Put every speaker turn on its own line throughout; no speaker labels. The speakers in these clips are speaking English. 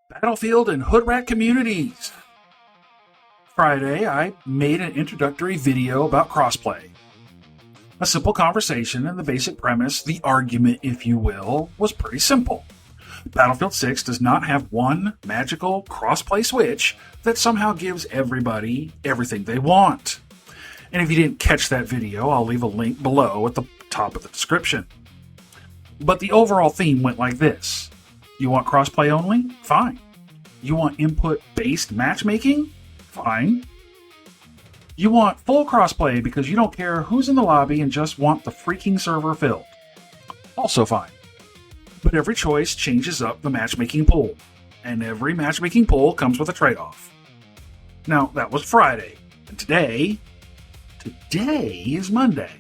Battlefield and Hood Rat communities. Friday, I made an introductory video about crossplay. A simple conversation, and the basic premise, the argument if you will, was pretty simple. Battlefield 6 does not have one magical crossplay switch that somehow gives everybody everything they want. And if you didn't catch that video, I'll leave a link below at the top of the description. But the overall theme went like this. You want crossplay only? Fine. You want input-based matchmaking? Fine. You want full crossplay because you don't care who's in the lobby and just want the freaking server filled? Also fine. But every choice changes up the matchmaking pool, and every matchmaking pool comes with a trade-off. Now, that was Friday, and today is Monday.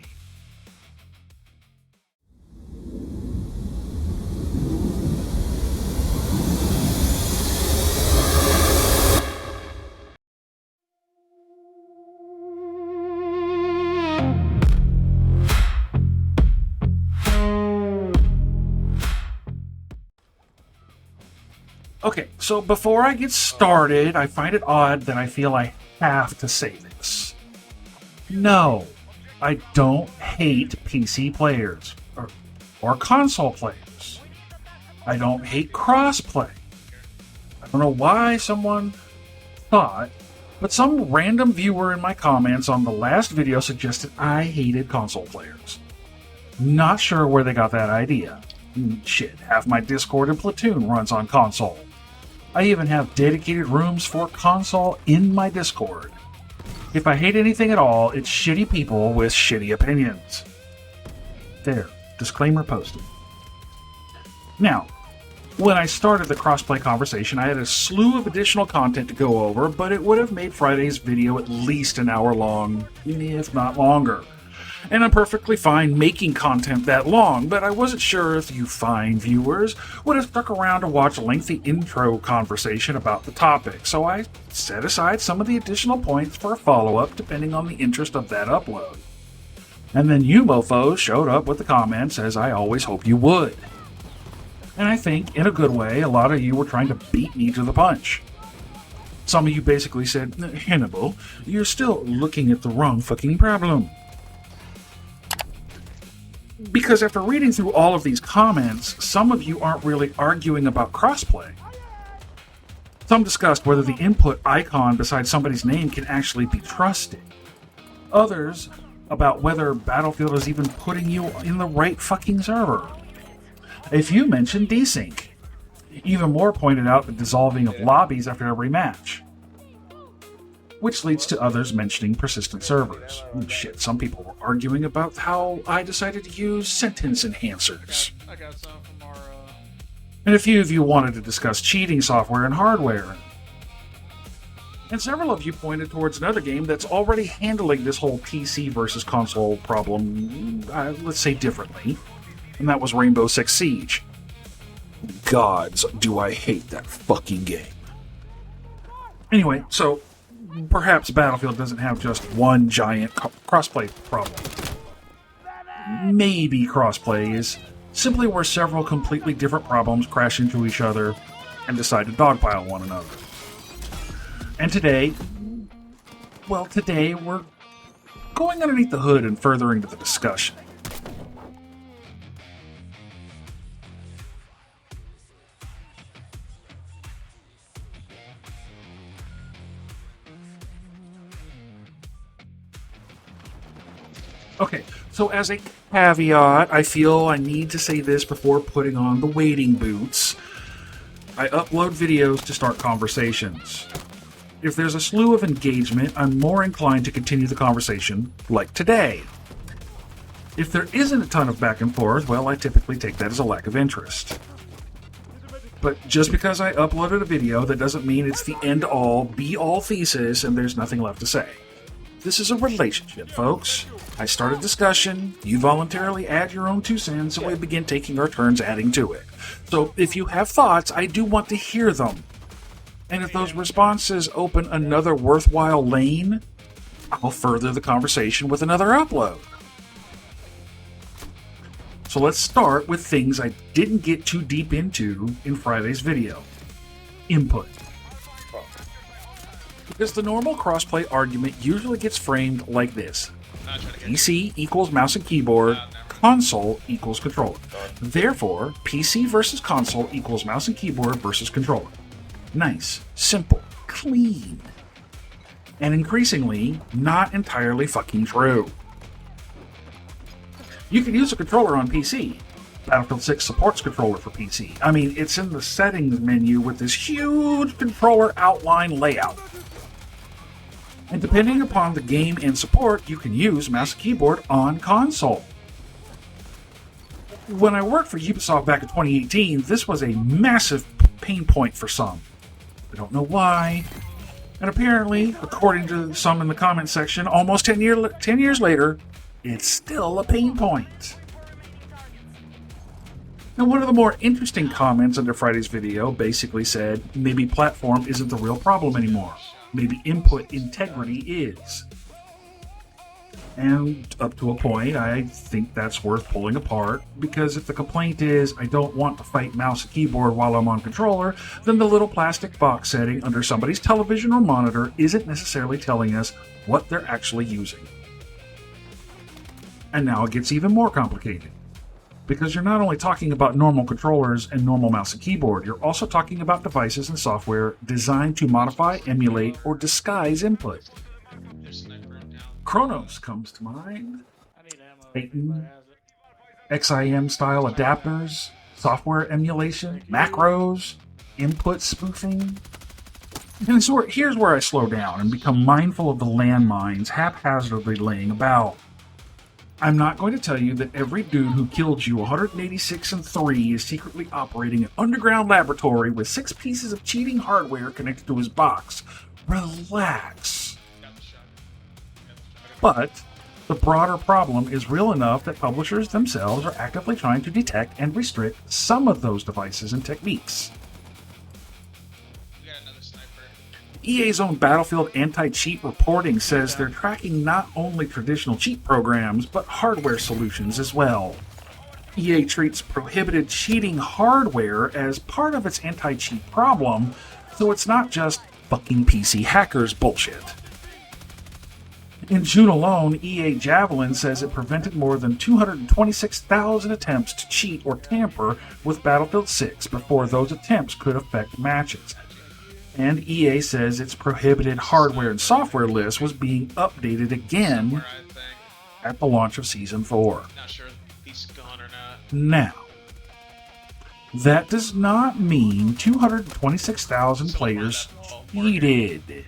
Okay, so before I get started, I find it odd that I feel I have to say this. No, I don't hate PC players or console players. I don't hate crossplay. I don't know why someone thought, but some random viewer in my comments on the last video suggested I hated console players. Not sure where they got that idea. Shit, half my Discord and Platoon runs on console. I even have dedicated rooms for console in my Discord. If I hate anything at all, it's shitty people with shitty opinions. There, disclaimer posted. Now, when I started the crossplay conversation, I had a slew of additional content to go over, but it would have made Friday's video at least an hour long, if not longer. And I'm perfectly fine making content that long, but I wasn't sure if you fine viewers would have stuck around to watch a lengthy intro conversation about the topic, so I set aside some of the additional points for a follow-up depending on the interest of that upload. And then you mofos showed up with the comments, as I always hope you would. And I think, in a good way, a lot of you were trying to beat me to the punch. Some of you basically said, Hannibal, you're still looking at the wrong fucking problem. Because after reading through all of these comments, some of you aren't really arguing about crossplay. Some discussed whether the input icon beside somebody's name can actually be trusted. Others about whether Battlefield is even putting you in the right fucking server. A few mentioned Desync. Even more pointed out the dissolving of lobbies after every match. Which leads to others mentioning persistent servers. Shit, some people were arguing about how I decided to use sentence enhancers.
I got some from our,
And a few of you wanted to discuss cheating software and hardware. And several of you pointed towards another game that's already handling this whole PC versus console problem, let's say differently, and that was Rainbow Six Siege. Gods, do I hate that fucking game. Anyway, so perhaps Battlefield doesn't have just one giant crossplay problem. Maybe crossplay is simply where several completely different problems crash into each other and decide to dogpile one another. And today we're going underneath the hood and further into the discussion. Okay, so as a caveat, I feel I need to say this before putting on the wading boots. I upload videos to start conversations. If there's a slew of engagement, I'm more inclined to continue the conversation, like today. If there isn't a ton of back and forth, well, I typically take that as a lack of interest. But just because I uploaded a video, that doesn't mean it's the end-all, be-all thesis and there's nothing left to say. This is a relationship, folks. I start a discussion, you voluntarily add your own 2 cents, and we begin taking our turns adding to it. So if you have thoughts, I do want to hear them. And if those responses open another worthwhile lane, I'll further the conversation with another upload. So let's start with things I didn't get too deep into in Friday's video. input. Because the normal crossplay argument usually gets framed like this. PC equals mouse and keyboard, console equals controller. Therefore, PC versus console equals mouse and keyboard versus controller. Nice, simple, clean. And increasingly, not entirely fucking true. You can use a controller on PC. Battlefield 6 supports controller for PC. I mean, it's in the settings menu with this huge controller outline layout. And depending upon the game and support, you can use mouse and keyboard on console. When I worked for Ubisoft back in 2018, this was a massive pain point for some. I don't know why. And apparently, according to some in the comment section, almost 10 years later, it's still a pain point. Now, one of the more interesting comments under Friday's video basically said, maybe platform isn't the real problem anymore. Maybe input integrity is. And up to a point, I think that's worth pulling apart, because if the complaint is, I don't want to fight mouse and keyboard while I'm on controller, then the little plastic box setting under somebody's television or monitor isn't necessarily telling us what they're actually using. And now it gets even more complicated. Because you're not only talking about normal controllers and normal mouse and keyboard, you're also talking about devices and software designed to modify, emulate, or disguise input. Cronus comes to mind. Titan, XIM-style adapters, software emulation, macros, input spoofing. And so here's where I slow down and become mindful of the landmines haphazardly laying about. I'm not going to tell you that every dude who killed you 186 and 3 is secretly operating an underground laboratory with 6 pieces of cheating hardware connected to his box. Relax. But the broader problem is real enough that publishers themselves are actively trying to detect and restrict some of those devices and techniques. EA's own Battlefield anti-cheat reporting says they're tracking not only traditional cheat programs, but hardware solutions as well. EA treats prohibited cheating hardware as part of its anti-cheat problem, so it's not just fucking PC hackers bullshit. In June alone, EA Javelin says it prevented more than 226,000 attempts to cheat or tamper with Battlefield 6 before those attempts could affect matches. And EA says its prohibited hardware and software list was being updated again at the launch of Season 4.
Not sure if he's gone or not.
Now, that does not mean 226,000 players cheated.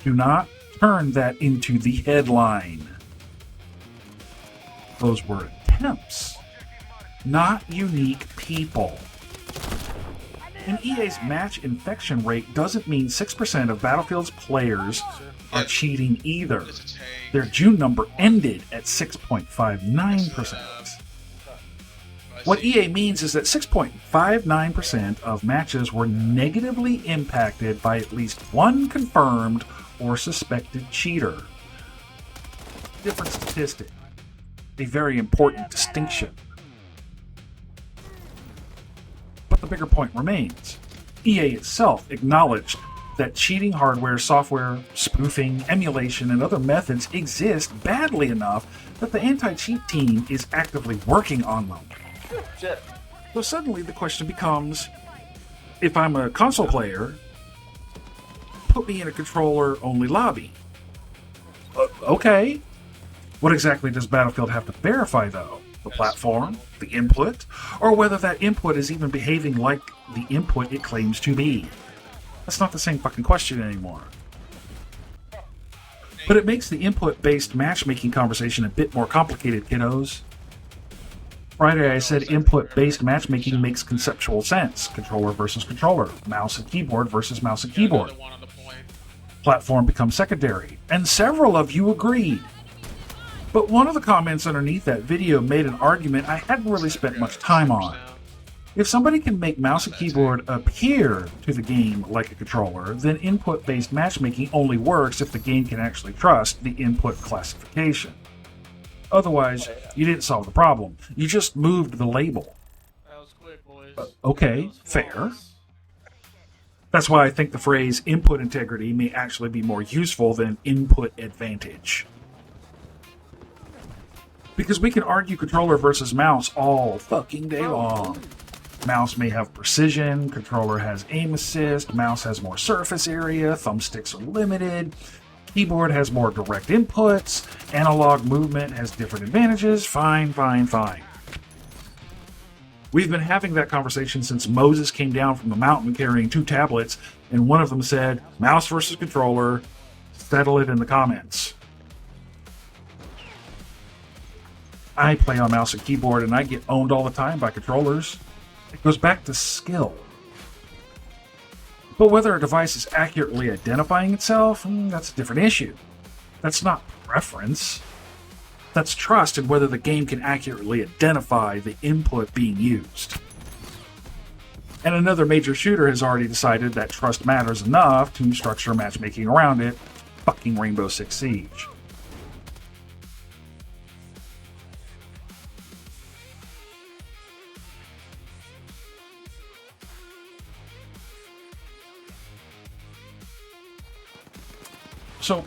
Do not turn that into the headline. Those were attempts, not unique people. And EA's match infection rate doesn't mean 6% of Battlefield's players are cheating either. Their June number ended at 6.59%. What EA means is that 6.59% of matches were negatively impacted by at least one confirmed or suspected cheater. Different statistic. A very important distinction. But the bigger point remains. EA itself acknowledged that cheating hardware, software, spoofing, emulation, and other methods exist badly enough that the anti-cheat team is actively working on them.
Shit.
So suddenly the question becomes, if I'm a console player, put me in a controller-only lobby. Okay. What exactly does Battlefield have to verify, though? The platform, the input, or whether that input is even behaving like the input it claims to be. That's not the same fucking question anymore. But it makes the input-based matchmaking conversation a bit more complicated, kiddos. Friday I said input-based matchmaking makes conceptual sense. Controller versus controller. Mouse and keyboard versus mouse and keyboard. Platform becomes secondary. And several of you agreed. But one of the comments underneath that video made an argument I hadn't really spent much time on. If somebody can make mouse and keyboard appear to the game like a controller, then input-based matchmaking only works if the game can actually trust the input classification. Otherwise, you didn't solve the problem. You just moved the label.
That was quick, boys.
Okay, fair. That's why I think the phrase input integrity may actually be more useful than input advantage. Because we can argue controller versus mouse all fucking day long. Mouse may have precision, controller has aim assist, mouse has more surface area, thumbsticks are limited, keyboard has more direct inputs, analog movement has different advantages, fine. We've been having that conversation since Moses came down from the mountain carrying 2 tablets, and one of them said, mouse versus controller, settle it in the comments. I play on mouse and keyboard, and I get owned all the time by controllers. It goes back to skill. But whether a device is accurately identifying itself, that's a different issue. That's not preference. That's trust in whether the game can accurately identify the input being used. And another major shooter has already decided that trust matters enough to structure matchmaking around it. Fucking Rainbow Six Siege. So,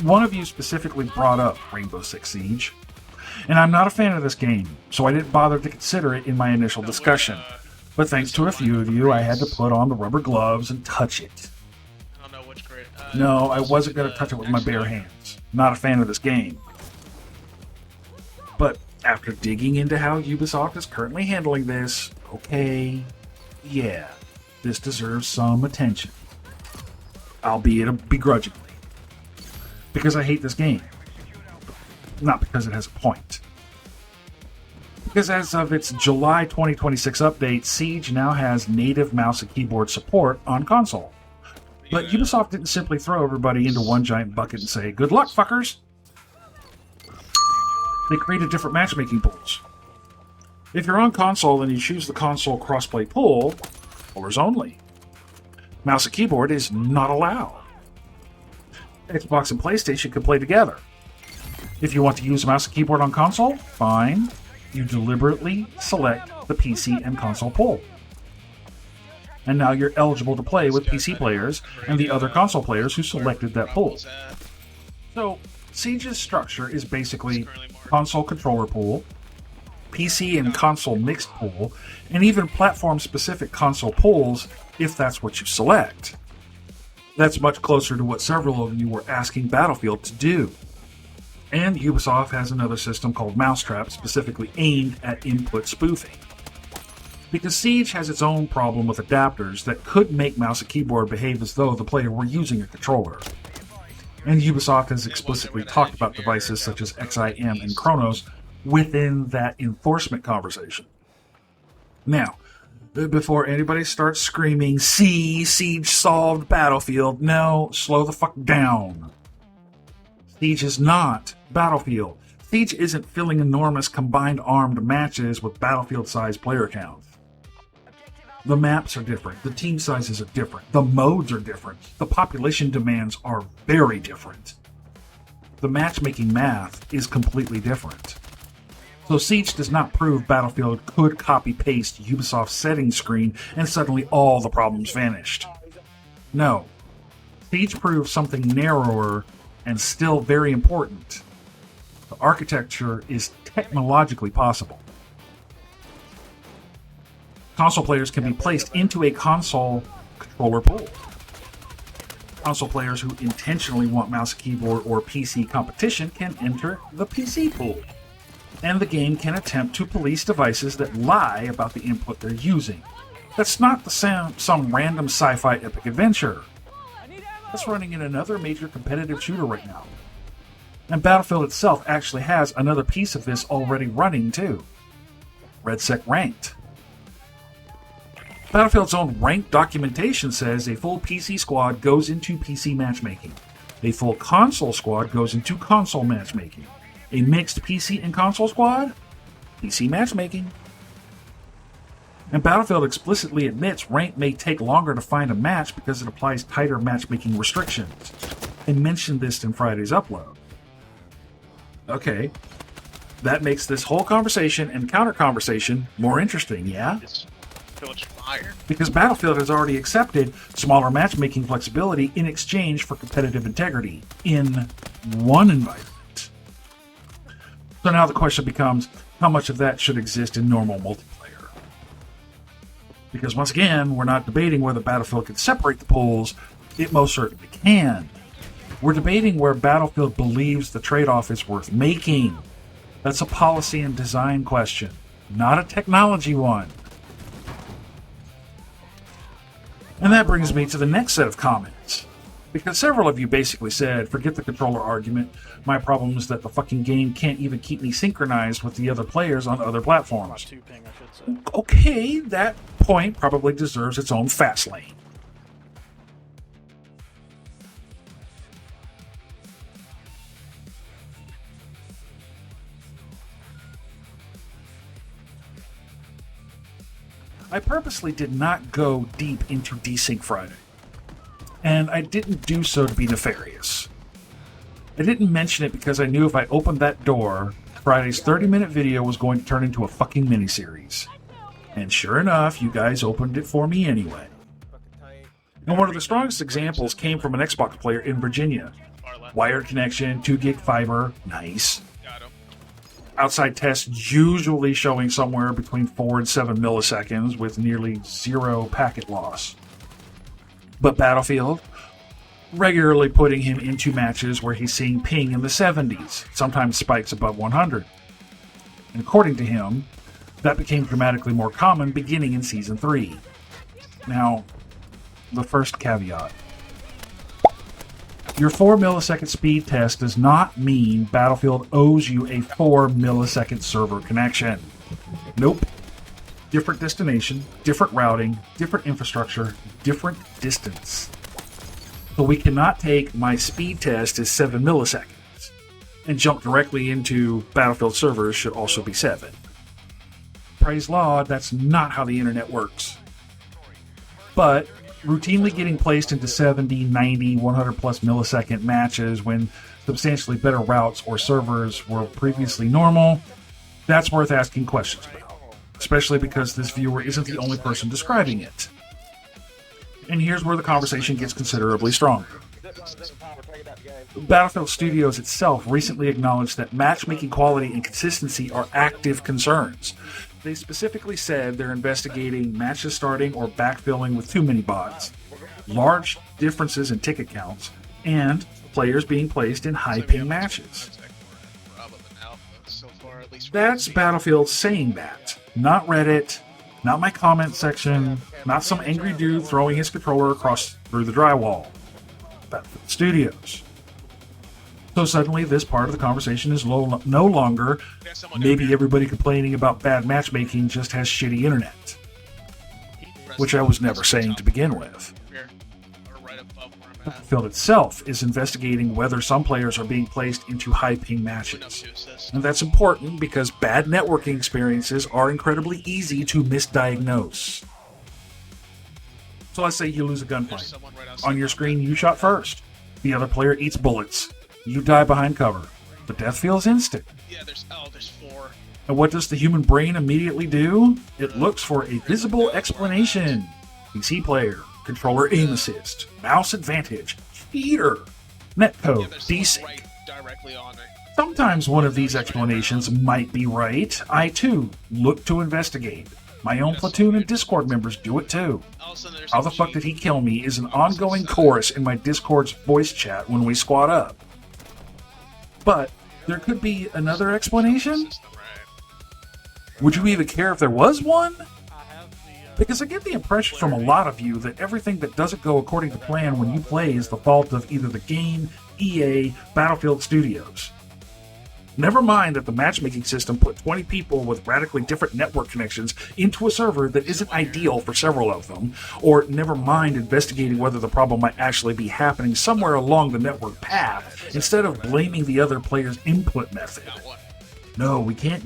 one of you specifically brought up Rainbow Six Siege, and I'm not a fan of this game, so I didn't bother to consider it in my initial discussion. But thanks to a few of you, I had to put on the rubber gloves and touch it.
I don't know which grade.
No, I wasn't going to touch it with my bare hands. Not a fan of this game. But after digging into how Ubisoft is currently handling this, okay, yeah, this deserves some attention. Albeit begrudgingly. Because I hate this game. Not because it has a point. Because as of its July 2026 update, Siege now has native mouse and keyboard support on console. But Ubisoft didn't simply throw everybody into one giant bucket and say, good luck, fuckers! They created different matchmaking pools. If you're on console and you choose the console crossplay pool, colors only. Mouse and keyboard is not allowed. Xbox and PlayStation can play together. If you want to use a mouse and keyboard on console, fine. You deliberately select the PC and console pool. And now you're eligible to play with PC players and the other console players who selected that pool. So, Siege's structure is basically console controller pool, PC and console mixed pool, and even platform-specific console pools if that's what you select. That's much closer to what several of you were asking Battlefield to do. And Ubisoft has another system called Mousetrap specifically aimed at input spoofing. Because Siege has its own problem with adapters that could make mouse and keyboard behave as though the player were using a controller. And Ubisoft has explicitly talked about devices such as XIM and Cronus within that enforcement conversation. Now, before anybody starts screaming, see, Siege solved Battlefield, no, slow the fuck down. Siege is not Battlefield. Siege isn't filling enormous combined armed matches with Battlefield-sized player counts. The maps are different, the team sizes are different, the modes are different, the population demands are very different. The matchmaking math is completely different. So Siege does not prove Battlefield could copy-paste Ubisoft's settings screen and suddenly all the problems vanished. No. Siege proves something narrower and still very important. The architecture is technologically possible. Console players can be placed into a console controller pool. Console players who intentionally want mouse, keyboard, or PC competition can enter the PC pool. And the game can attempt to police devices that lie about the input they're using. That's not some random sci-fi epic adventure. That's running in another major competitive shooter right now. And Battlefield itself actually has another piece of this already running too. REDSEC Ranked. Battlefield's own ranked documentation says a full PC squad goes into PC matchmaking. A full console squad goes into console matchmaking. A mixed PC and console squad? PC matchmaking. And Battlefield explicitly admits ranked may take longer to find a match because it applies tighter matchmaking restrictions. They mentioned this in Friday's upload. Okay, that makes this whole conversation and counter-conversation more interesting, yeah?
So much fun. higher.
Because Battlefield has already accepted smaller matchmaking flexibility in exchange for competitive integrity in one environment. So now the question becomes, how much of that should exist in normal multiplayer? Because once again, we're not debating whether Battlefield can separate the pools. It most certainly can. We're debating where Battlefield believes the trade-off is worth making. That's a policy and design question, not a technology one. And that brings me to the next set of comments. Because several of you basically said, forget the controller argument, my problem is that the fucking game can't even keep me synchronized with the other players on other platforms. Okay, that point probably deserves its own fast lane. I purposely did not go deep into Desync Friday, and I didn't do so to be nefarious. I didn't mention it because I knew if I opened that door, Friday's 30-minute video was going to turn into a fucking miniseries. And sure enough, you guys opened it for me anyway. And one of the strongest examples came from an Xbox player in Virginia. Wired connection, 2 gig fiber, nice. Outside tests usually showing somewhere between 4 and 7 milliseconds with nearly zero packet loss. But Battlefield, regularly putting him into matches where he's seeing ping in the 70s, sometimes spikes above 100. And according to him, that became dramatically more common beginning in Season 3. Now, the first caveat. Your 4 millisecond speed test does not mean Battlefield owes you a 4 millisecond server connection. Nope. Different destination, different routing, different infrastructure, different distance. So we cannot take my speed test as 7 milliseconds and jump directly into Battlefield servers should also be 7. Praise Lord, that's not how the internet works. But routinely getting placed into 70, 90, 100 plus millisecond matches when substantially better routes or servers were previously normal, that's worth asking questions about, especially because this viewer isn't the only person describing it. And here's where the conversation gets considerably stronger. Battlefield Studios itself recently acknowledged that matchmaking quality and consistency are active concerns. They specifically said they're investigating matches starting or backfilling with too many bots, large differences in ticket counts, and players being placed in high-ping matches. That's Battlefield saying that, not Reddit, not my comment section, not some angry dude throwing his controller through the drywall. Battlefield Studios. So suddenly this part of the conversation is no longer maybe everybody complaining about bad matchmaking just has shitty internet, which I was never saying to begin with. Battlefield itself is investigating whether some players are being placed into high-ping matches. And that's important because bad networking experiences are incredibly easy to misdiagnose. So let's say you lose a gunfight. On your screen, you shot first. The other player eats bullets. You die behind cover. The death feels instant.
Yeah, there's 4.
And what does the human brain immediately do? It looks for a visible explanation. PC player, controller aim assist, mouse advantage, cheater, netcode, desync.
Right directly on it.
Sometimes one of these explanations might be right. I too look to investigate. My own platoon and Discord members do it too. How the fuck did he kill me is an ongoing chorus in my Discord's voice chat when we squad up. But there could be another explanation? Would you even care if there was one? Because I get the impression from a lot of you that everything that doesn't go according to plan when you play is the fault of either the game, EA, Battlefield Studios. Never mind that the matchmaking system put 20 people with radically different network connections into a server that isn't ideal for several of them, or never mind investigating whether the problem might actually be happening somewhere along the network path instead of blaming the other player's input method. No, we can't.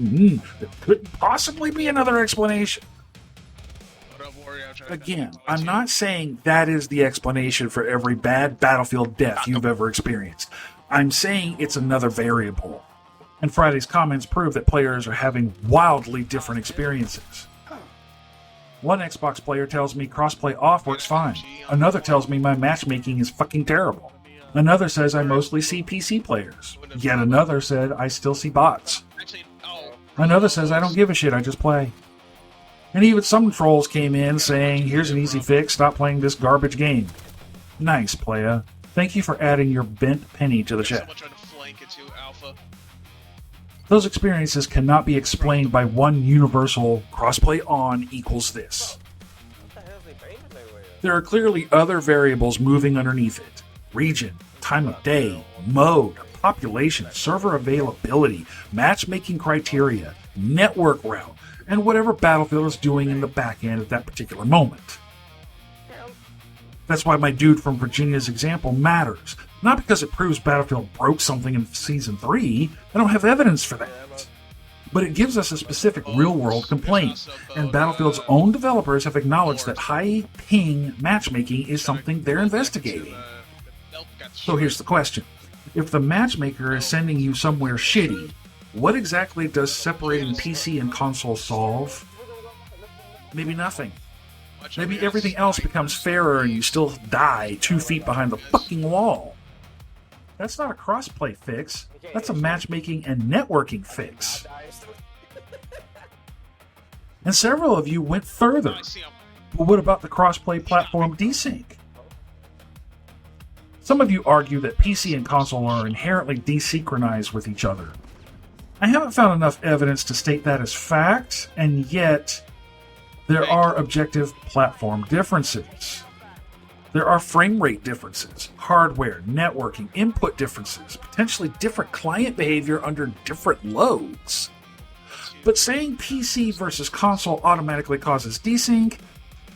There couldn't possibly be another explanation. Again, I'm not saying that is the explanation for every bad Battlefield death you've ever experienced. I'm saying it's another variable. And Friday's comments prove that players are having wildly different experiences. One Xbox player tells me crossplay off works fine. Another tells me my matchmaking is fucking terrible. Another says I mostly see PC players. Yet another said I still see bots. Another says I don't give a shit, I just play. And even some trolls came in saying, here's an easy fix, stop playing this garbage game. Nice, playa. Thank you for adding your bent penny to the chat. Those experiences cannot be explained by one universal crossplay on equals this. There are clearly other variables moving underneath it. Region, time of day, mode, population, server availability, matchmaking criteria, network route, and whatever Battlefield is doing in the back end at that particular moment. That's why my dude from Virginia's example matters. Not because it proves Battlefield broke something in Season 3, I don't have evidence for that. But it gives us a specific real-world complaint, and Battlefield's own developers have acknowledged that high-ping matchmaking is something they're investigating. So here's the question. If the matchmaker is sending you somewhere shitty, what exactly does separating PC and console solve? Maybe nothing. Maybe everything else becomes fairer and you still die 2 feet behind the fucking wall. That's not a crossplay fix. That's a matchmaking and networking fix. And several of you went further. But what about the crossplay platform Desync? Some of you argue that PC and console are inherently desynchronized with each other. I haven't found enough evidence to state that as fact, and yet there are objective platform differences. There are frame rate differences, hardware, networking, input differences, potentially different client behavior under different loads. But saying PC versus console automatically causes desync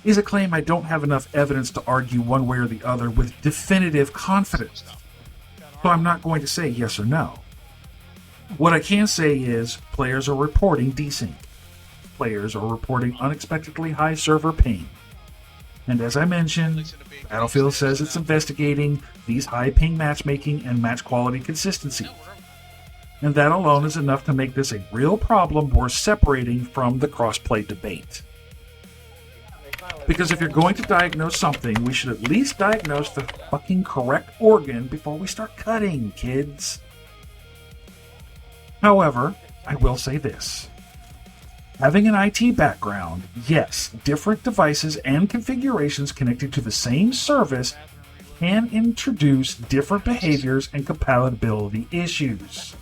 is a claim I don't have enough evidence to argue one way or the other with definitive confidence. So I'm not going to say yes or no. What I can say is players are reporting desync. Players are reporting unexpectedly high server ping. And as I mentioned, Battlefield says it's investigating these high ping matchmaking and match quality consistency. And that alone is enough to make this a real problem worth separating from the crossplay debate. Because if you're going to diagnose something, we should at least diagnose the fucking correct organ before we start cutting, kids. However, I will say this. Having an IT background, yes, different devices and configurations connected to the same service can introduce different behaviors and compatibility issues.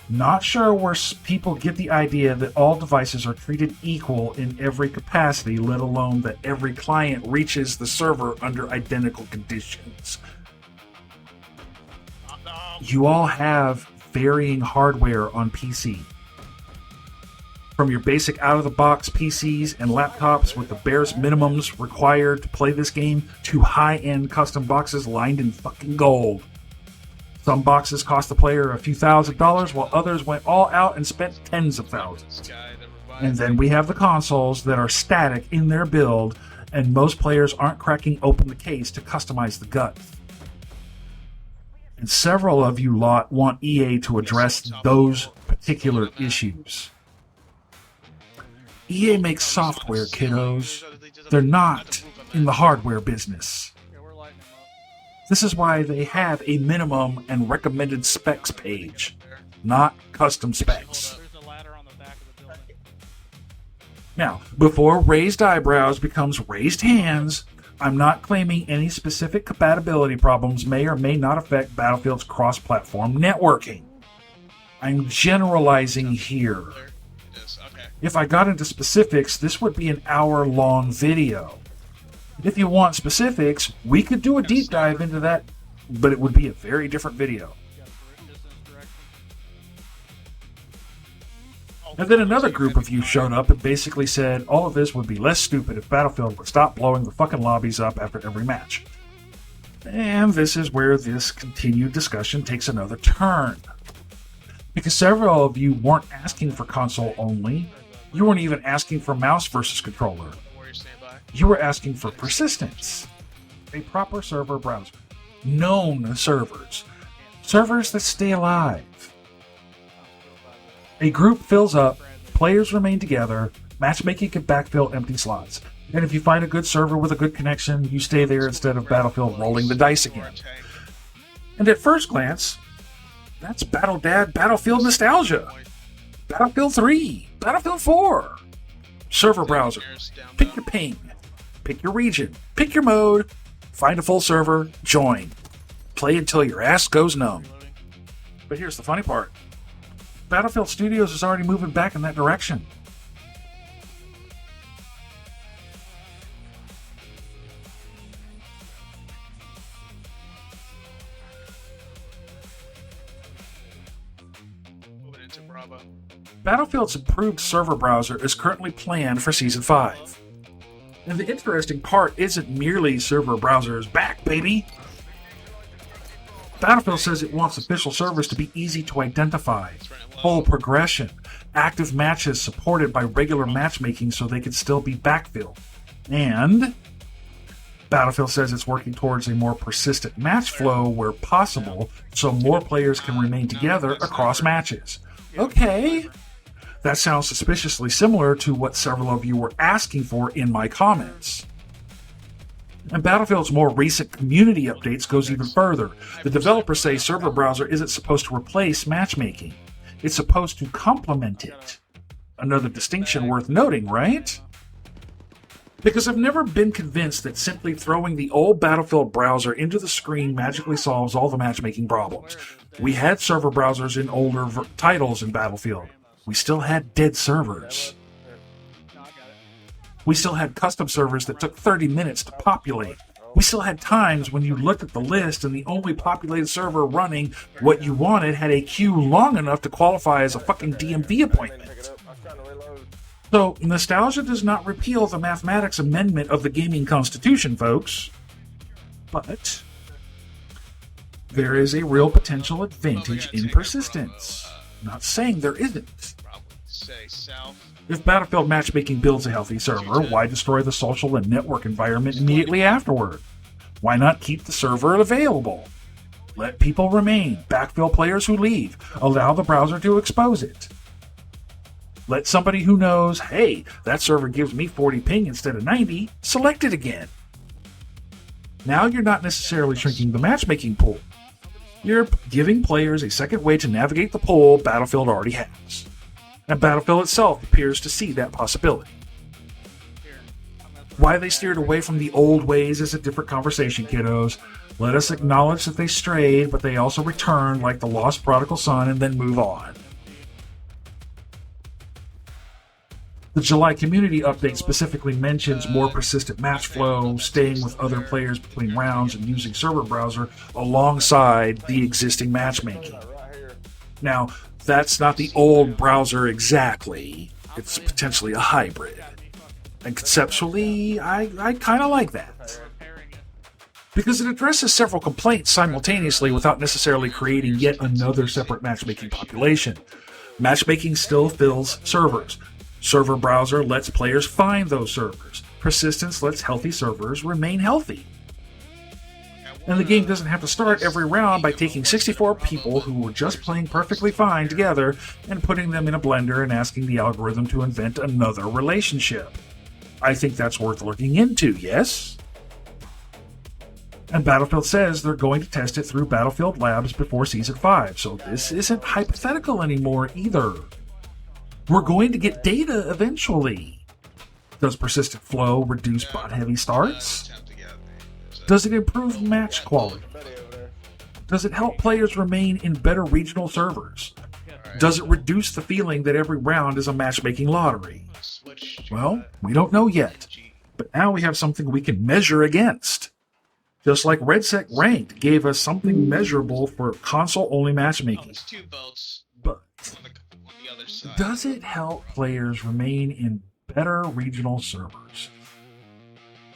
Not sure where people get the idea that all devices are treated equal in every capacity, let alone that every client reaches the server under identical conditions. You all have varying hardware on PC. From your basic out-of-the-box PCs and laptops with the barest minimums required to play this game to high-end custom boxes lined in fucking gold. Some boxes cost the player a few $1,000s, while others went all out and spent tens of thousands. And then we have the consoles that are static in their build, and most players aren't cracking open the case to customize the guts. And several of you lot want EA to address those particular issues. EA makes software, kiddos. They're not in the hardware business. This is why they have a minimum and recommended specs page, not custom specs. Now, before raised eyebrows becomes raised hands, I'm not claiming any specific compatibility problems may or may not affect Battlefield's cross-platform networking. I'm generalizing here. If I got into specifics, this would be an hour-long video. If you want specifics, we could do a deep dive into that, but it would be a very different video. And then another group of you showed up and basically said all of this would be less stupid if Battlefield would stop blowing the fucking lobbies up after every match. And this is where this continued discussion takes another turn. Because several of you weren't asking for console only, you weren't even asking for mouse versus controller. You were asking for persistence, a proper server browser, known servers, servers that stay alive. A group fills up, players remain together, Matchmaking can backfill empty slots. And if you find a good server with a good connection, you stay there instead of Battlefield rolling the dice again. And at first glance, that's Battlefield nostalgia. Battlefield 3, Battlefield 4. Server browser. Pick your ping. Pick your region. Pick your mode. Find a full server. Join. Play until your ass goes numb. But here's the funny part. Battlefield Studios is already moving back in that direction. Battlefield's improved server browser is currently planned for Season 5. And the interesting part isn't merely server browser is back, baby! Battlefield says it wants official servers to be easy to identify, full progression, active matches supported by regular matchmaking so they can still be backfilled. And Battlefield says it's working towards a more persistent match flow where possible so more players can remain together across matches. Okay. That sounds suspiciously similar to what several of you were asking for in my comments. And Battlefield's more recent community updates goes even further. The developers say server browser isn't supposed to replace matchmaking. It's supposed to complement it. Another distinction worth noting, right? Because I've never been convinced that simply throwing the old Battlefield browser into the screen magically solves all the matchmaking problems. We had server browsers in older titles in Battlefield. We still had dead servers. We still had custom servers that took 30 minutes to populate. We still had times when you looked at the list and the only populated server running what you wanted had a queue long enough to qualify as a fucking DMV appointment. So, nostalgia does not repeal the mathematics amendment of the gaming constitution, folks. But there is a real potential advantage in persistence. Not saying there isn't. If Battlefield matchmaking builds a healthy server, why destroy the social and network environment immediately afterward? Why not keep the server available? Let people remain, backfill players who leave, allow the browser to expose it. Let somebody who knows, hey, that server gives me 40 ping instead of 90, select it again. Now you're not necessarily shrinking the matchmaking pool. You're giving players a second way to navigate the pool Battlefield already has. And Battlefield itself appears to see that possibility. Why they steered away from the old ways is a different conversation, kiddos. Let us acknowledge that they strayed, but they also returned like the lost prodigal son and then move on. The July community update specifically mentions more persistent match flow, staying with other players between rounds, and using server browser alongside the existing matchmaking. Now, that's not the old browser exactly. It's potentially a hybrid. And conceptually, I kind of like that. Because it addresses several complaints simultaneously without necessarily creating yet another separate matchmaking population. Matchmaking still fills servers. Server browser lets players find those servers. Persistence lets healthy servers remain healthy. And the game doesn't have to start every round by taking 64 people who were just playing perfectly fine together and putting them in a blender and asking the algorithm to invent another relationship. I think that's worth looking into, yes? And Battlefield says they're going to test it through Battlefield Labs before Season 5, so this isn't hypothetical anymore either. We're going to get data eventually. Does persistent flow reduce bot-heavy starts? Does it improve match quality? Does it help players remain in better regional servers? Does it reduce the feeling that every round is a matchmaking lottery? Well, we don't know yet, but now we have something we can measure against. Just like REDSEC Ranked gave us something measurable for console-only matchmaking. But does it help players remain in better regional servers?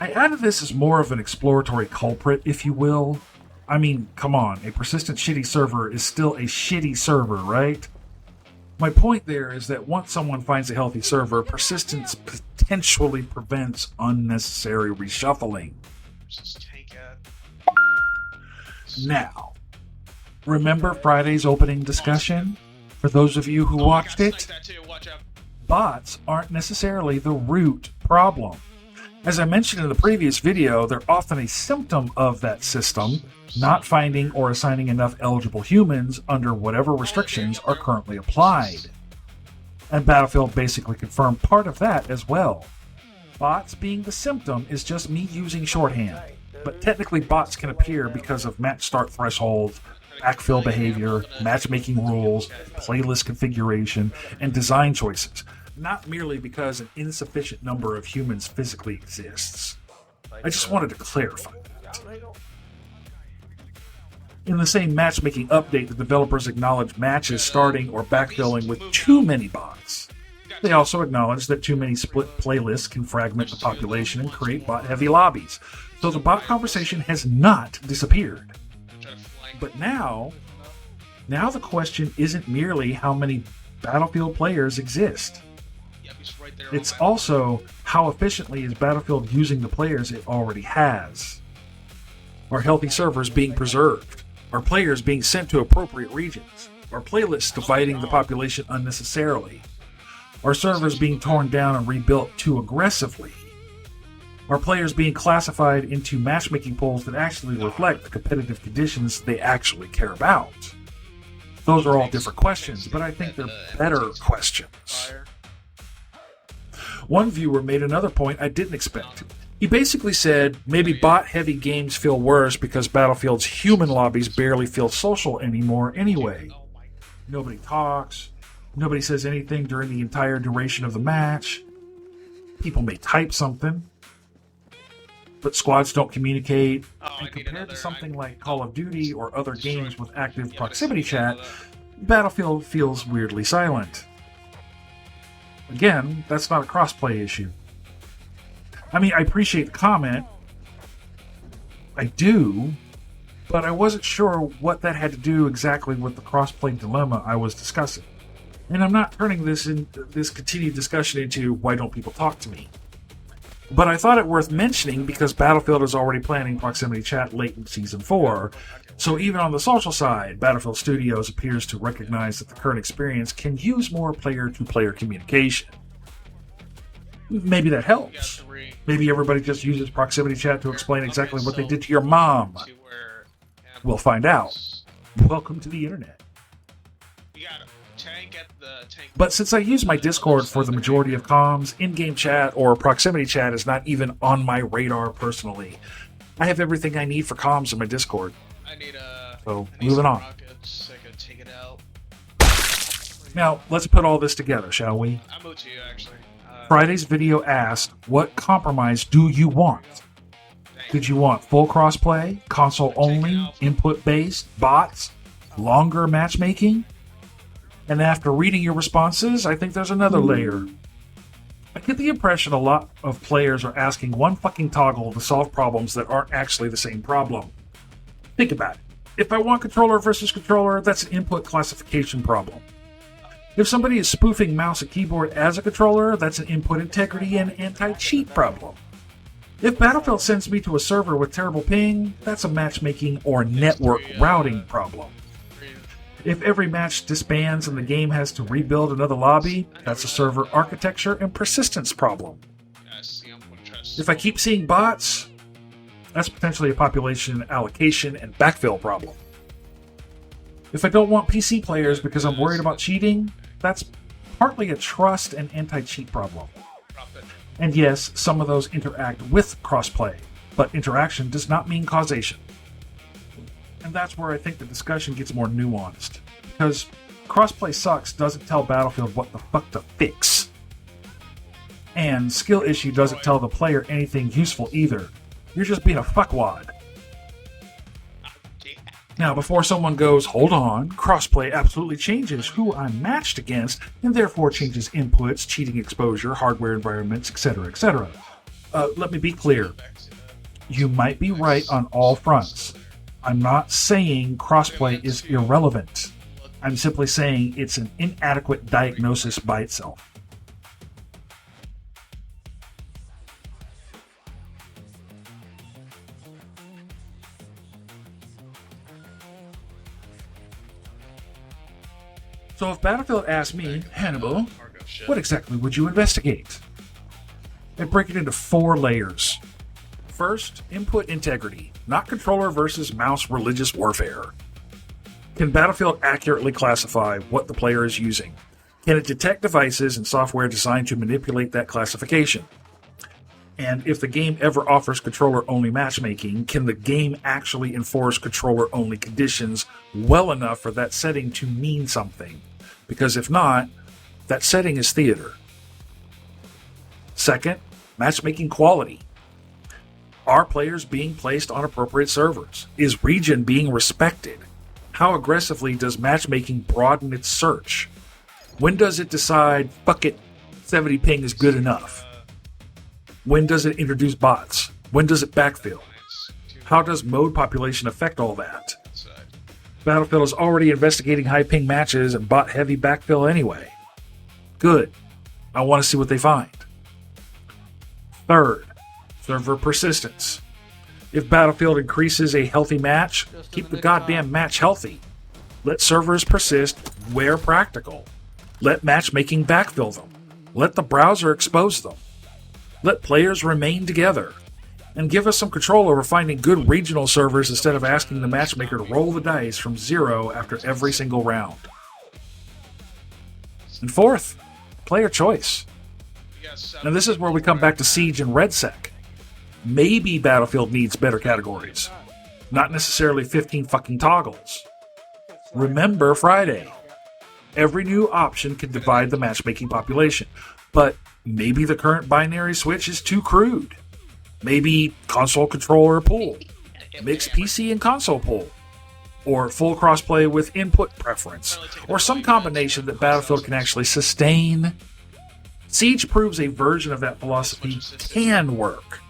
I added this as more of an exploratory culprit, if you will. I mean, come on, a persistent shitty server is still a shitty server, right? My point there is that once someone finds a healthy server, persistence potentially prevents unnecessary reshuffling. Now, remember Friday's opening discussion? For those of you who watched it, bots aren't necessarily the root problem. As I mentioned in the previous video, they're often a symptom of that system, not finding or assigning enough eligible humans under whatever restrictions are currently applied. And Battlefield basically confirmed part of that as well. Bots being the symptom is just me using shorthand, but technically bots can appear because of match start thresholds, backfill behavior, matchmaking rules, playlist configuration, and design choices, not merely because an insufficient number of humans physically exists. I just wanted to clarify that. In the same matchmaking update, the developers acknowledge matches starting or backfilling with too many bots. They also acknowledge that too many split playlists can fragment the population and create bot-heavy lobbies, so the bot conversation has not disappeared. But now the question isn't merely how many Battlefield players exist. It's also how efficiently is Battlefield using the players it already has. Are healthy servers being preserved? Are players being sent to appropriate regions? Are playlists dividing the population unnecessarily? Are servers being torn down and rebuilt too aggressively? Are players being classified into matchmaking pools that actually reflect the competitive conditions they actually care about? Those are all different questions, but I think they're better questions. One viewer made another point I didn't expect. He basically said, maybe bot-heavy games feel worse because Battlefield's human lobbies barely feel social anymore anyway. Nobody talks, nobody says anything during the entire duration of the match. People may type something, but squads don't communicate. And compared to something like Call of Duty or other games with active proximity chat, Battlefield feels weirdly silent. Again, that's not a crossplay issue. I mean, I appreciate the comment. I do, but I wasn't sure what that had to do exactly with the crossplay dilemma I was discussing. And I'm not turning this continued discussion into why don't people talk to me. But I thought it worth mentioning because Battlefield is already planning proximity chat late in Season 4, so even on the social side, Battlefield Studios appears to recognize that the current experience can use more player-to-player communication. Maybe that helps. Maybe everybody just uses proximity chat to explain exactly what they did to your mom. We'll find out. Welcome to the internet. But since I use my Discord for the majority of comms, in-game chat or proximity chat is not even on my radar personally. I have everything I need for comms in my Discord. So, moving on. Now, let's put all this together, shall we?
I'll move to you, actually.
Friday's video asked, what compromise do you want? Did you want full crossplay, console only, input-based, bots, longer matchmaking? And after reading your responses, I think there's another layer. I get the impression a lot of players are asking one fucking toggle to solve problems that aren't actually the same problem. Think about it. If I want controller versus controller, that's an input classification problem. If somebody is spoofing mouse and keyboard as a controller, that's an input integrity and anti-cheat problem. If Battlefield sends me to a server with terrible ping, that's a matchmaking or network routing problem. If every match disbands and the game has to rebuild another lobby, that's a server architecture and persistence problem. If I keep seeing bots, that's potentially a population allocation and backfill problem. If I don't want PC players because I'm worried about cheating, that's partly a trust and anti-cheat problem. And yes, some of those interact with crossplay, but interaction does not mean causation. And that's where I think the discussion gets more nuanced. Because crossplay sucks doesn't tell Battlefield what the fuck to fix. And skill issue doesn't tell the player anything useful either. You're just being a fuckwad. Now, before someone goes, hold on, crossplay absolutely changes who I'm matched against, and therefore changes inputs, cheating exposure, hardware environments, etc., etc. Let me be clear. You might be right on all fronts. I'm not saying crossplay is irrelevant. I'm simply saying it's an inadequate diagnosis by itself. So if Battlefield asks me, Hannibal,
shit.
What exactly would you investigate? I break it into 4 layers. First, input integrity, not controller versus mouse religious warfare. Can Battlefield accurately classify what the player is using? Can it detect devices and software designed to manipulate that classification? And if the game ever offers controller-only matchmaking, can the game actually enforce controller-only conditions well enough for that setting to mean something? Because if not, that setting is theater. Second, matchmaking quality. Are players being placed on appropriate servers? Is region being respected? How aggressively does matchmaking broaden its search? When does it decide, fuck it, 70 ping is good enough? When does it introduce bots? When does it backfill? How does mode population affect all that? Battlefield is already investigating high ping matches and bot heavy backfill anyway. Good. I want to see what they find. Third, server persistence. If Battlefield increases a healthy match, keep the goddamn match healthy. Let servers persist where practical. Let matchmaking backfill them. Let the browser expose them. Let players remain together. And give us some control over finding good regional servers instead of asking the matchmaker to roll the dice from 0 after every single round. And fourth, player choice. Now this is where we come back to Siege and REDSEC. Maybe Battlefield needs better categories. Not necessarily 15 fucking toggles. Remember Friday. Every new option can divide the matchmaking population. But maybe the current binary switch is too crude. Maybe console controller pool. Mix PC and console pool. Or full crossplay with input preference. Or some combination that Battlefield can actually sustain. Siege proves a version of that philosophy can work.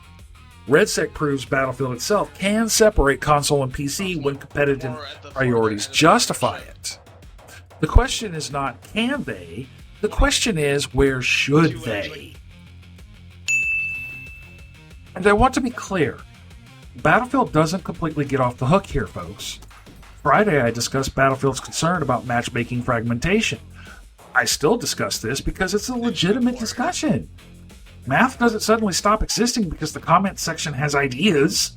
REDSEC proves Battlefield itself can separate console and PC when competitive priorities justify it. The question is not can they, the question is where should they? And I want to be clear, Battlefield doesn't completely get off the hook here, folks. Friday I discussed Battlefield's concern about matchmaking fragmentation. I still discuss this because it's a legitimate discussion. Math doesn't suddenly stop existing because the comment section has ideas.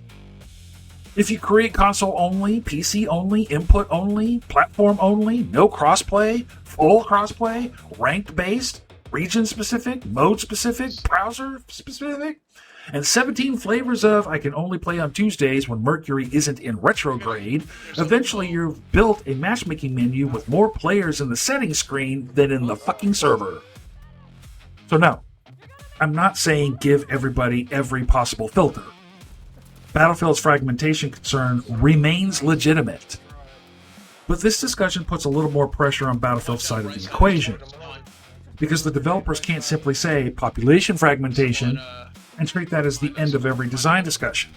If you create console only, PC only, input only, platform only, no crossplay, full crossplay, ranked based, region specific, mode specific, browser specific, and 17 flavors of I can only play on Tuesdays when Mercury isn't in retrograde, eventually you've built a matchmaking menu with more players in the settings screen than in the fucking server. So no, I'm not saying give everybody every possible filter. Battlefield's fragmentation concern remains legitimate. But this discussion puts a little more pressure on Battlefield's side of the equation, because the developers can't simply say population fragmentation and treat that as the end of every design discussion.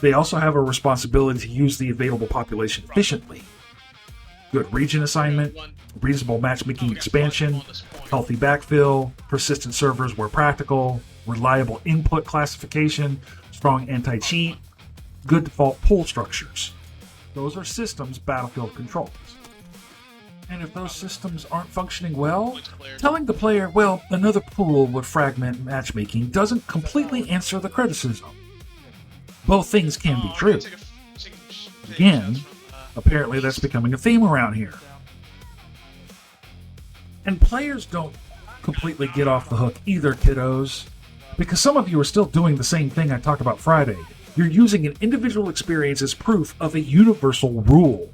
They also have a responsibility to use the available population efficiently. Good region assignment, reasonable matchmaking expansion, healthy backfill, persistent servers where practical, reliable input classification, strong anti-cheat, good default pool structures. Those are systems Battlefield controls. And if those systems aren't functioning well, telling the player, well, another pool would fragment matchmaking doesn't completely answer the criticism. Both things can be true. Again, apparently that's becoming a theme around here. And players don't completely get off the hook either, kiddos, because some of you are still doing the same thing I talked about Friday. You're using an individual experience as proof of a universal rule.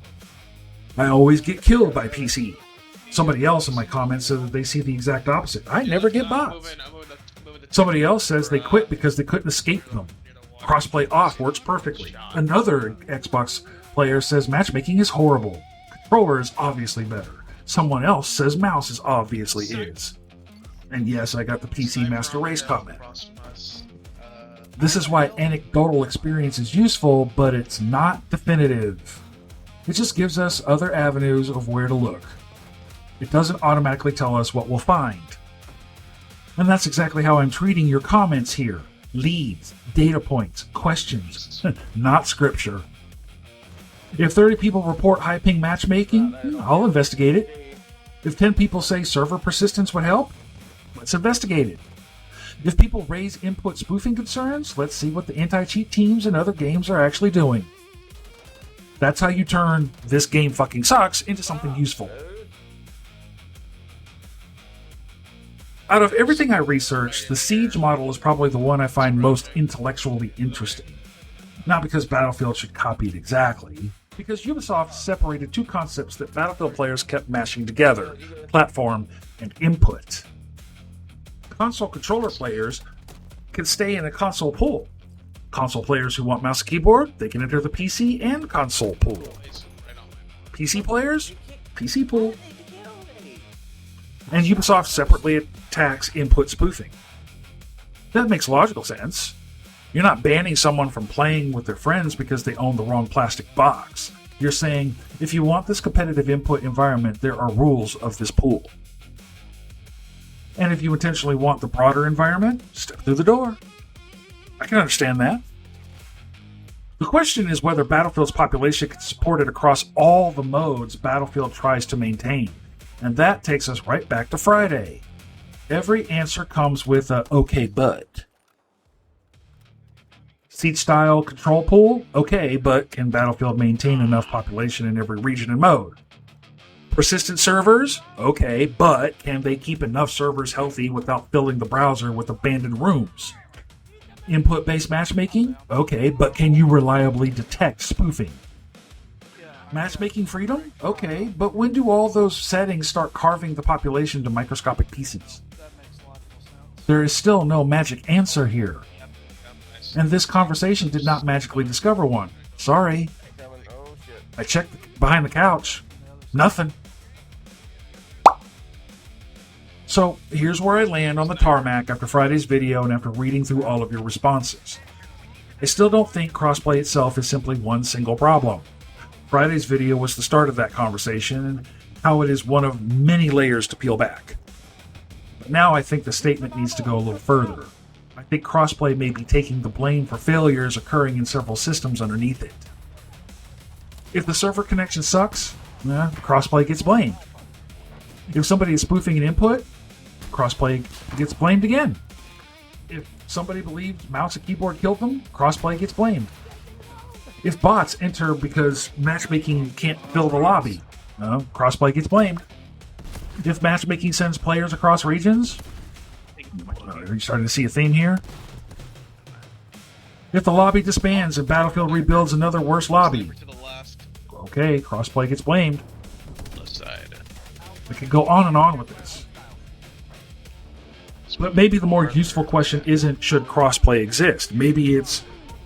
I always get killed by PC. Somebody else in my comments said that they see the exact opposite. I never get bots. Somebody else says they quit because they couldn't escape them. Crossplay off works perfectly. Another Xbox player says matchmaking is horrible. Controller is obviously better. Someone else says mouse is obviously is. And yes, I got the PC Master Race comment. This is why anecdotal experience is useful, but it's not definitive. It just gives us other avenues of where to look. It doesn't automatically tell us what we'll find. And that's exactly how I'm treating your comments here. Leads, data points, questions, not scripture. If 30 people report high ping matchmaking, I'll investigate it. If 10 people say server persistence would help, let's investigate it. If people raise input spoofing concerns, let's see what the anti-cheat teams and other games are actually doing. That's how you turn "this game fucking sucks" into something useful. Out of everything I researched, the Siege model is probably the one I find most intellectually interesting. Not because Battlefield should copy it exactly, because Ubisoft separated two concepts that Battlefield players kept mashing together: platform and input. Console controller players can stay in a console pool. Console players who want mouse and keyboard, they can enter the PC and console pool. PC players, PC pool. And Ubisoft separately attacks input spoofing. That makes logical sense. You're not banning someone from playing with their friends because they own the wrong plastic box. You're saying, if you want this competitive input environment, there are rules of this pool. And if you intentionally want the broader environment, step through the door. I can understand that. The question is whether Battlefield's population can support it across all the modes Battlefield tries to maintain. And that takes us right back to Friday. Every answer comes with a "okay, but." Siege-style control pool? Okay, but can Battlefield maintain enough population in every region and mode? Persistent servers? Okay, but can they keep enough servers healthy without filling the browser with abandoned rooms? Input-based matchmaking? Okay, but can you reliably detect spoofing? Matchmaking freedom? Okay, but when do all those settings start carving the population to microscopic pieces? There is still no magic answer here. And this conversation did not magically discover one. Sorry. I checked behind the couch. Nothing. So, here's where I land on the tarmac after Friday's video and after reading through all of your responses. I still don't think crossplay itself is simply one single problem. Friday's video was the start of that conversation and how it is one of many layers to peel back. But now I think the statement needs to go a little further. I think crossplay may be taking the blame for failures occurring in several systems underneath it. If the server connection sucks, crossplay gets blamed. If somebody is spoofing an input, crossplay gets blamed again. If somebody believes mouse and keyboard killed them, crossplay gets blamed. If bots enter because matchmaking can't fill the lobby, crossplay gets blamed. If matchmaking sends players across regions, are you starting to see a theme here? If the lobby disbands and Battlefield rebuilds another worse lobby, okay, crossplay gets blamed. We could go on and on with this. But maybe the more useful question isn't should crossplay exist. Maybe it's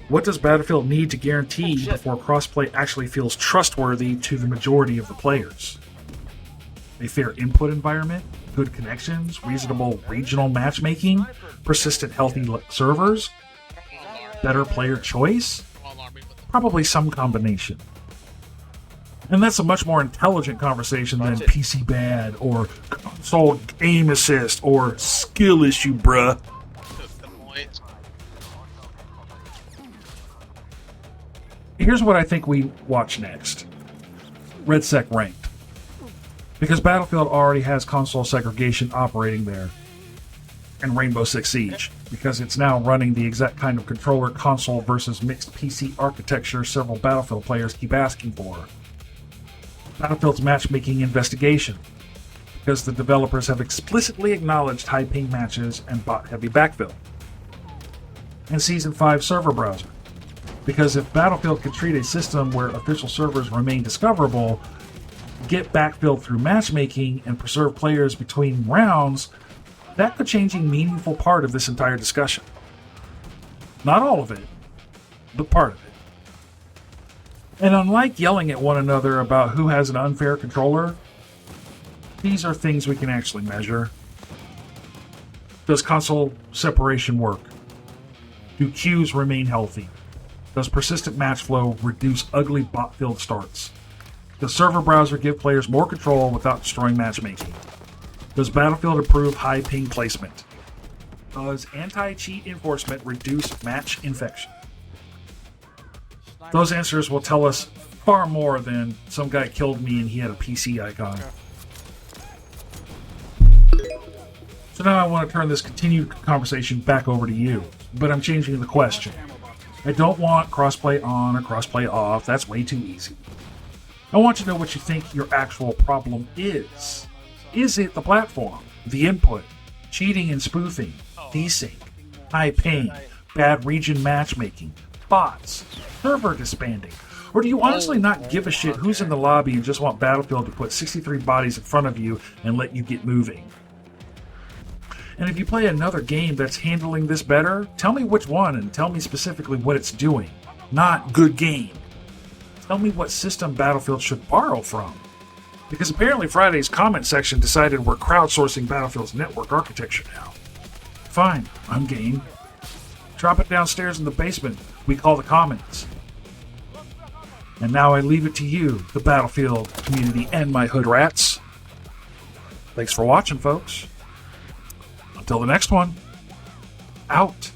what does Battlefield need to guarantee before crossplay actually feels trustworthy to the majority of the players? A fair input environment, good connections, reasonable regional matchmaking, persistent healthy servers, better player choice? Probably some combination. And that's a much more intelligent conversation than PC bad or console aim assist or skill issue, bruh. Here's what I think we watch next. REDSEC Ranked. Because Battlefield already has console segregation operating there. And Rainbow Six Siege. Because it's now running the exact kind of controller console versus mixed PC architecture several Battlefield players keep asking for. Battlefield's matchmaking investigation, because the developers have explicitly acknowledged high ping matches and bot-heavy backfill. And Season 5 server browser, because if Battlefield could treat a system where official servers remain discoverable, get backfill through matchmaking, and preserve players between rounds, that could change a meaningful part of this entire discussion. Not all of it, but part of it. And unlike yelling at one another about who has an unfair controller, these are things we can actually measure. Does console separation work? Do queues remain healthy? Does persistent match flow reduce ugly bot-filled starts? Does server browser give players more control without destroying matchmaking? Does Battlefield improve high ping placement? Does anti-cheat enforcement reduce match infection? Those answers will tell us far more than some guy killed me and he had a PC icon. So now I want to turn this continued conversation back over to you, but I'm changing the question. I don't want crossplay on or crossplay off. That's way too easy. I want to know what you think your actual problem is. Is it the platform, the input, cheating and spoofing, desync, high ping, bad region matchmaking, bots, server disbanding? Or do you honestly not give a shit who's in the lobby and just want Battlefield to put 63 bodies in front of you and let you get moving? And if you play another game that's handling this better, tell me which one and tell me specifically what it's doing. Not good game. Tell me what system Battlefield should borrow from. Because apparently Friday's comment section decided we're crowdsourcing Battlefield's network architecture now. Fine, I'm game. Drop it downstairs in the basement we call the Commons. And now I leave it to you, the Battlefield community and my hood rats. Thanks for watching, folks. Until the next one, out.